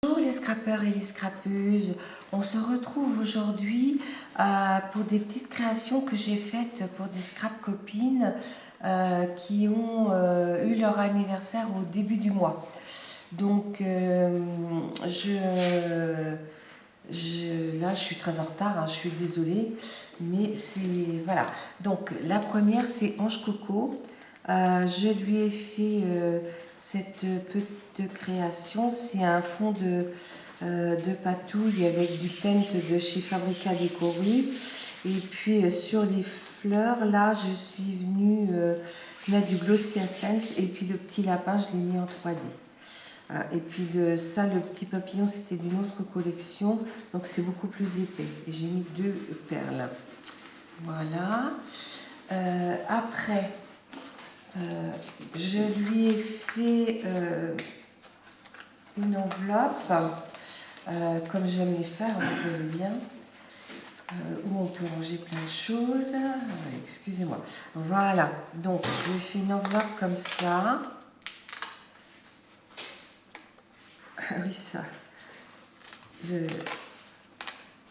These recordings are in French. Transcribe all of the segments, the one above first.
Bonjour les scrappeurs et les scrappeuses, on se retrouve aujourd'hui pour des petites créations que j'ai faites pour des scrap copines qui ont eu leur anniversaire au début du mois. Donc là je suis très en retard, hein, je suis désolée, mais c'est voilà. Donc la première c'est Ange Coco. Je lui ai fait cette petite création, c'est un fond de patouille avec du paint de chez Fabrica Décoré. Et puis sur les fleurs, là, je suis venue mettre du Glossy Essence et puis le petit lapin, je l'ai mis en 3D. Et puis le petit papillon, c'était d'une autre collection, donc c'est beaucoup plus épais. Et j'ai mis 2 perles. Voilà. Après, je lui ai fait une enveloppe, comme j'aime les faire, vous savez bien, où on peut ranger plein de choses. Excusez-moi. Voilà, donc je lui ai fait une enveloppe comme ça. Ah oui, ça.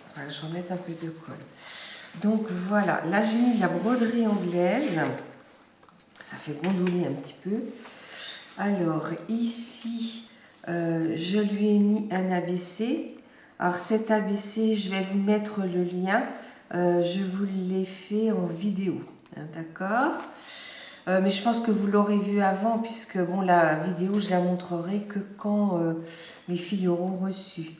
Enfin, je remets un peu de colle. Donc voilà, là j'ai mis de la broderie anglaise. Ça fait gondoler un petit peu. Alors ici, je lui ai mis un ABC. Alors cet ABC, je vais vous mettre le lien. Je vous l'ai fait en vidéo. Hein, d'accord, mais je pense que vous l'aurez vu avant, puisque bon, la vidéo, je la montrerai que quand les filles auront reçu.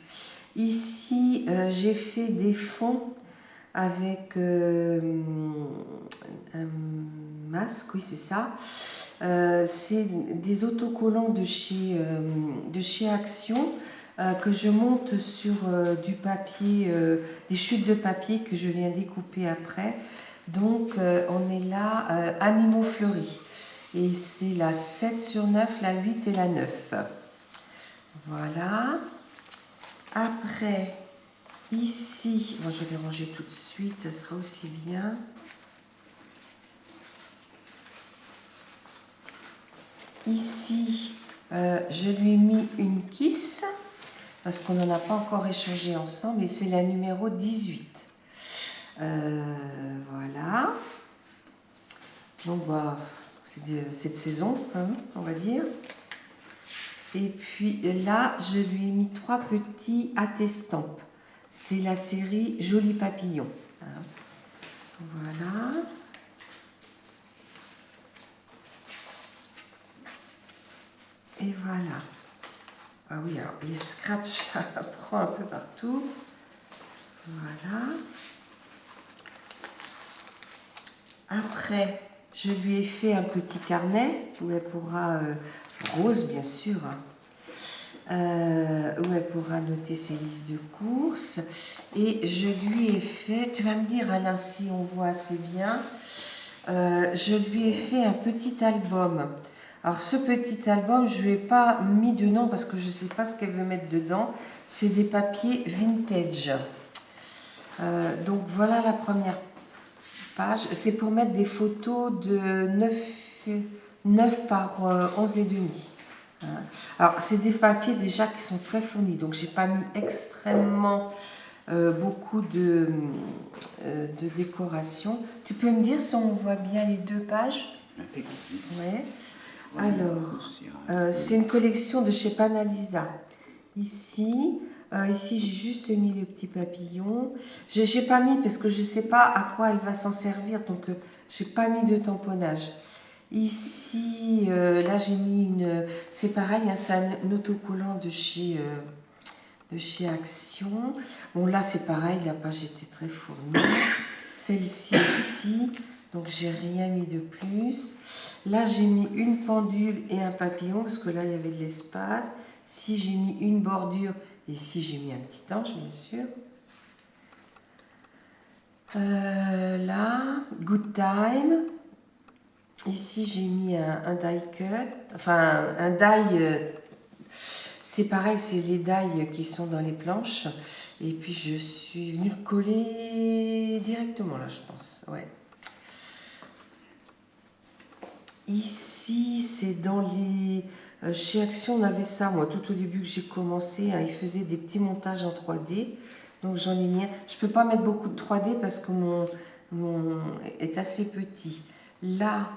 Ici, j'ai fait des fonds avec un masque, oui c'est ça. C'est des autocollants de chez Action que je monte sur du papier, des chutes de papier que je viens découper après. Donc on est là, animaux fleuris. Et c'est la 7 sur 9, la 8 et la 9. Voilà. Après, ici, bon, je vais ranger tout de suite, ça sera aussi bien. Ici, je lui ai mis une kiss, parce qu'on n'en a pas encore échangé ensemble, et c'est la numéro 18. Voilà. Donc, bah, c'est de cette saison, hein, on va dire. Et puis là, je lui ai mis 3 petits attestampes. C'est la série Joli Papillon. Voilà. Et voilà. Ah oui, alors les scratchs, ça prend un peu partout. Voilà. Après, je lui ai fait un petit carnet où elle pourra, rose bien sûr, où elle pourra noter ses listes de courses. Et je lui ai fait, tu vas me dire Alain si on voit assez bien, je lui ai fait un petit album. Alors ce petit album, je ne lui ai pas mis de nom parce que je ne sais pas ce qu'elle veut mettre dedans. C'est des papiers vintage. Donc voilà la première page. C'est pour mettre des photos de 9 par 11 et demi. Alors c'est des papiers déjà qui sont très fournis. Donc j'ai pas mis extrêmement beaucoup de décoration. Tu peux me dire si on voit bien les 2 pages? Ouais. Alors, c'est une collection de chez Panalisa. Ici, ici j'ai juste mis le petit papillon. J'ai pas mis parce que je sais pas à quoi elle va s'en servir, donc j'ai pas mis de tamponnage. Ici, là j'ai mis une, c'est pareil, hein, c'est un autocollant de chez Action. Bon là c'est pareil, la page était très fournie. Celle-ci aussi. Donc j'ai rien mis de plus. Là j'ai mis une pendule et un papillon parce que là il y avait de l'espace. Ici j'ai mis une bordure et ici j'ai mis un petit ange bien sûr. Là, Good Time. Ici j'ai mis un die cut, enfin un die, c'est pareil, c'est les die qui sont dans les planches. Et puis je suis venue le coller directement là je pense, ouais. Ici, c'est dans Chez Action, on avait ça, moi, tout au début que j'ai commencé, hein, ils faisaient des petits montages en 3D. Donc j'en ai mis un. Je ne peux pas mettre beaucoup de 3D parce que mon est assez petit. Là,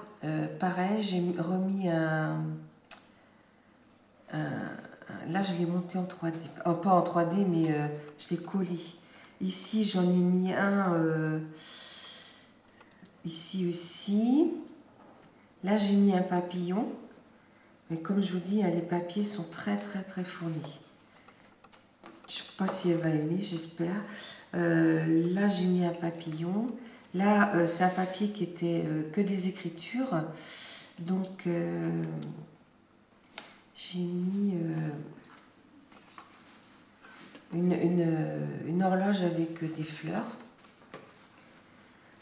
pareil, j'ai remis là, je l'ai monté en 3D. Pas en 3D, mais je l'ai collé. Ici, j'en ai mis un ici aussi. Là, j'ai mis un papillon. Mais comme je vous dis, hein, les papiers sont très, très, très fournis. Je ne sais pas si elle va aimer, j'espère. Là, j'ai mis un papillon. Là, c'est un papier qui était que des écritures. Donc, j'ai mis une horloge avec des fleurs.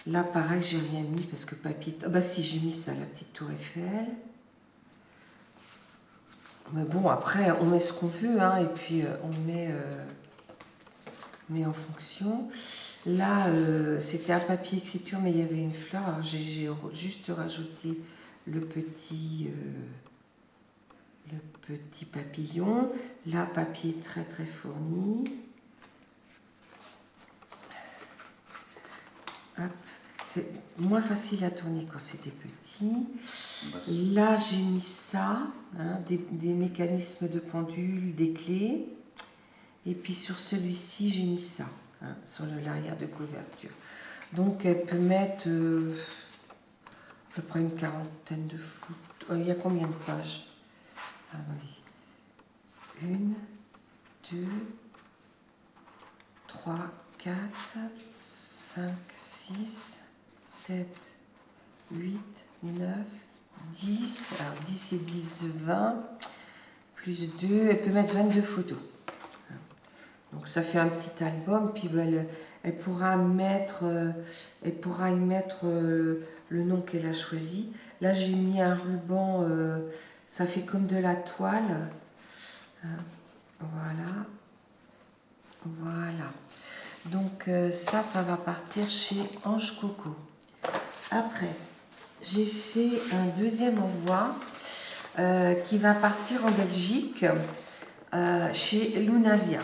Là, pareil, j'ai rien mis parce que papier... Ah bah si, j'ai mis ça, la petite tour Eiffel. Mais bon, après, on met ce qu'on veut, hein, et puis on met en fonction. Là, c'était un papier écriture, mais il y avait une fleur. Alors, j'ai juste rajouté le petit papillon. Là, papier très très fourni. Hop. C'est moins facile à tourner quand c'était petit. Là, j'ai mis ça, hein, des mécanismes de pendule, des clés. Et puis sur celui-ci, j'ai mis ça, hein, sur l'arrière de couverture. Donc, elle peut mettre à peu près une quarantaine de photos. Il y a combien de pages? Attendez. 1, 2, 3, 4, 5, 6, 7, 8, 9, 10. Alors 10 et 10, 20. Plus 2, elle peut mettre 22 photos. Donc ça fait un petit album, puis elle pourra y mettre le nom qu'elle a choisi. Là, j'ai mis un ruban, ça fait comme de la toile. Voilà. Voilà. Donc ça va partir chez Ange Coco. Après, j'ai fait un deuxième envoi qui va partir en Belgique chez Lunasia.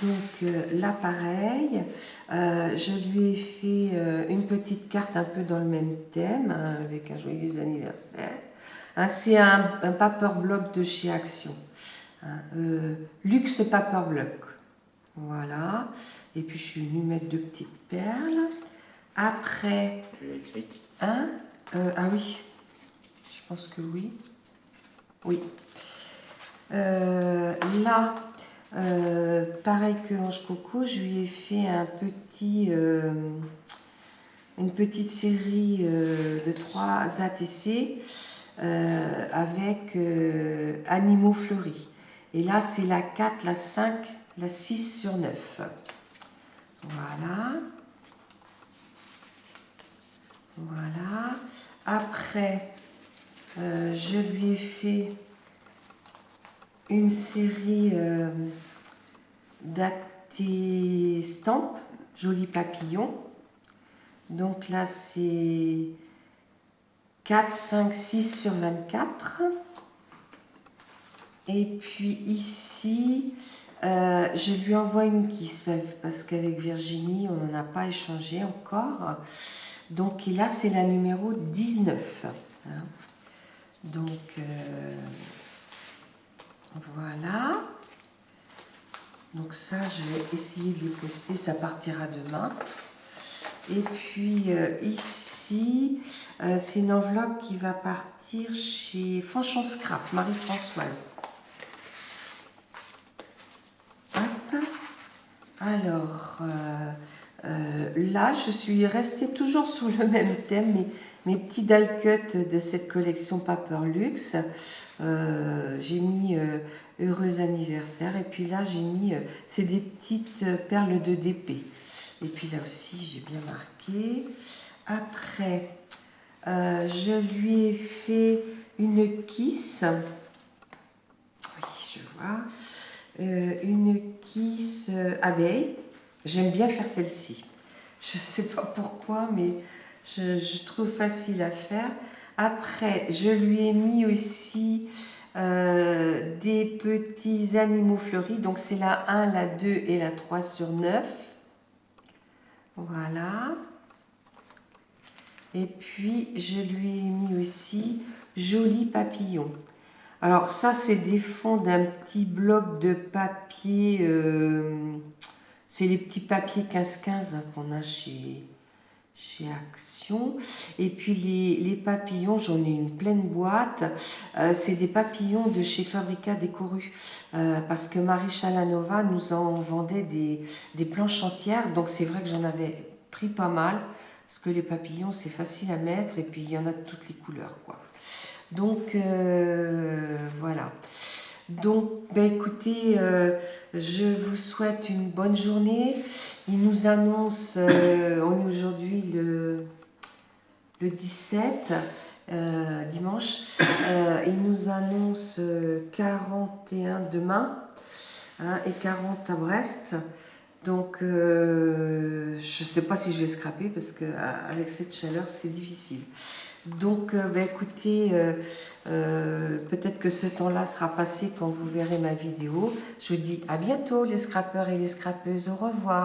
Donc là, pareil, je lui ai fait une petite carte un peu dans le même thème, hein, avec un joyeux anniversaire. Hein, c'est un paper block de chez Action. Hein, Luxe Paper Block. Voilà. Et puis, je suis venue mettre 2 petites perles. Après... Hein, ah oui, je pense que oui. Oui. Là... pareil que Ange Coco, je lui ai fait une petite série de 3 ATC avec animaux fleuris. Et là, c'est la 4, la 5, la 6 sur 9. Voilà. Voilà. Après, je lui ai fait une série d'Até-Stamp, joli papillon. Donc là, c'est 4, 5, 6 sur 24. Et puis ici, je lui envoie une kiss parce qu'avec Virginie, on n'en a pas échangé encore. Donc et là, c'est la numéro 19. Hein. Donc... voilà. Donc ça, je vais essayer de les poster, ça partira demain. Et puis ici, c'est une enveloppe qui va partir chez Fanchon Scrap, Marie-Françoise. Hop. Alors, là, je suis restée toujours sur le même thème, mes petits die cut de cette collection Paper Luxe. J'ai mis heureux anniversaire, et puis là j'ai mis c'est des petites perles de DP, et puis là aussi j'ai bien marqué. Après je lui ai fait une kiss, oui je vois, une kiss abeille. J'aime bien faire celle-ci, je ne sais pas pourquoi, mais je trouve facile à faire, Après, je lui ai mis aussi des petits animaux fleuris. Donc, c'est la 1, la 2 et la 3 sur 9. Voilà. Et puis, je lui ai mis aussi Joli Papillon. Alors, ça, c'est des fonds d'un petit bloc de papier. C'est les petits papiers 15-15 qu'on a chez Action. Et puis les papillons, j'en ai une pleine boîte. C'est des papillons de chez Fabrica Décoru. Parce que Marie Chalanova nous en vendait des planches entières. Donc c'est vrai que j'en avais pris pas mal. Parce que les papillons, c'est facile à mettre. Et puis il y en a de toutes les couleurs, quoi. Donc voilà. Donc, ben écoutez, je vous souhaite une bonne journée. Il nous annonce, on est aujourd'hui le 17, dimanche, il nous annonce 41 demain hein, et 40 à Brest. Donc, je ne sais pas si je vais scraper parce qu'avec cette chaleur, c'est difficile. Donc, bah, écoutez, peut-être que ce temps-là sera passé quand vous verrez ma vidéo. Je vous dis à bientôt les scrappeurs et les scrappeuses. Au revoir.